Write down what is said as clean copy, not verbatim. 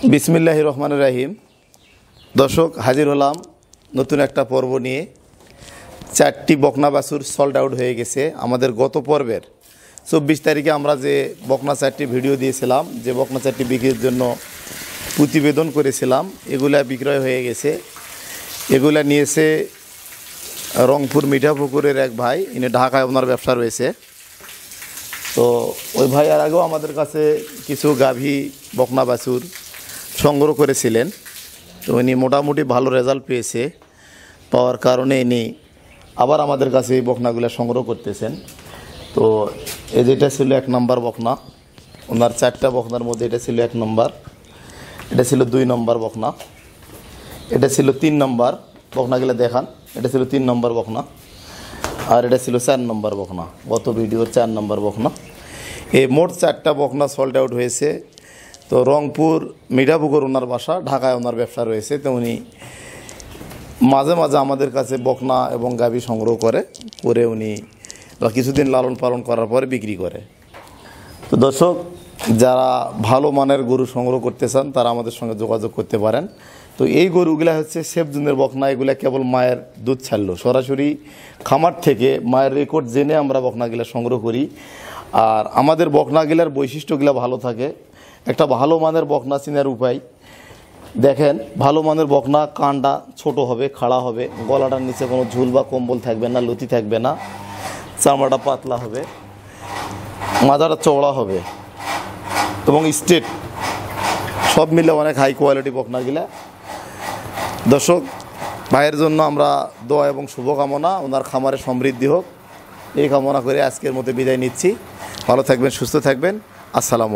বিসমিল্লাহির রহমানির রহিম। দর্শক, হাজির হলাম নতুন একটা পর্ব নিয়ে। 4টি বকনা বাছুর সল্ট আউট হয়ে গেছে। আমাদের গত পর্বের 24 তারিখে আমরা যে বকনা 4টি ভিডিও দিয়েছিলাম, যে বকনা 4টি বিক্রির জন্য প্রতিবেদন করেছিলাম, এগুলা বিক্রয় হয়ে গেছে। এগুলা নিয়েছে রংপুর মিঠাপুকুরের এক ভাই, ইনি ঢাকায় ওনার ব্যবসা রয়েছে। তো ওই ভাই আর আগেও আমাদের কাছে কিছু গাভী বকনা বাছুর সংগ্রহ করেছিলেন। তো উনি মোটামুটি ভালো রেজাল্ট পেয়েছে, পাওয়ার কারণে ইনি আবার আমাদের কাছে এই বকনাগুলো সংগ্রহ করতেছেন। তো যেটা ছিল 1 নম্বর বকনা, ওনার 4টা বকনার মধ্যে এটা ছিল 1 নম্বর, এটা ছিল 2 নম্বর বকনা, এটা ছিল 3 নম্বর বকনাগুলো দেখান। এটা ছিল 3 নম্বর বকনা, আর এটা ছিল 4 নম্বর বকনা, গত ভিডিওর 4 নম্বর বকনা। এই মোট 4টা বকনা সল্ট আউট হয়েছে। তো রংপুর মিঠাপুকুর ওনার বাসা, ঢাকায় ওনার ব্যবসা রয়েছে। তো উনি মাঝে মাঝে আমাদের কাছে বকনা এবং গাভী সংগ্রহ করে উনি কিছুদিন লালন পালন করার পরে বিক্রি করে। তো দর্শক, যারা ভালো মানের গরু সংগ্রহ করতে চান তারা আমাদের সঙ্গে যোগাযোগ করতে পারেন। তো এই গরুগুলা হচ্ছে সেফজুনের বকনা। এগুলা কেবল মায়ের দুধ ছাড়লো, সরাসরি খামার থেকে মায়ের রেকর্ড জেনে আমরা বকনাগুলা সংগ্রহ করি। আর আমাদের বকনাগুলার বৈশিষ্ট্যগুলো ভালো থাকে। একটা ভালো মানের বকনা চিনার উপায় দেখেন, ভালো মানের বকনা কানটা ছোট হবে, খাড়া হবে, গলাটার নিচে কোনো ঝুল বা কম্বল থাকবে না, লতি থাকবে না, চামড়াটা পাতলা হবে, মাথাটা চওড়া হবে এবং স্ট্রেট, সব মিলে অনেক হাই কোয়ালিটি বকনাগুলা। দর্শক, ভাইয়ের জন্য আমরা দোয়া এবং শুভকামনা, ওনার খামারে সমৃদ্ধি হোক এই কামনা করে আজকের মতো বিদায় নিচ্ছি। ভালো থাকবেন, সুস্থ থাকবেন। আসসালামু আলাইকুম।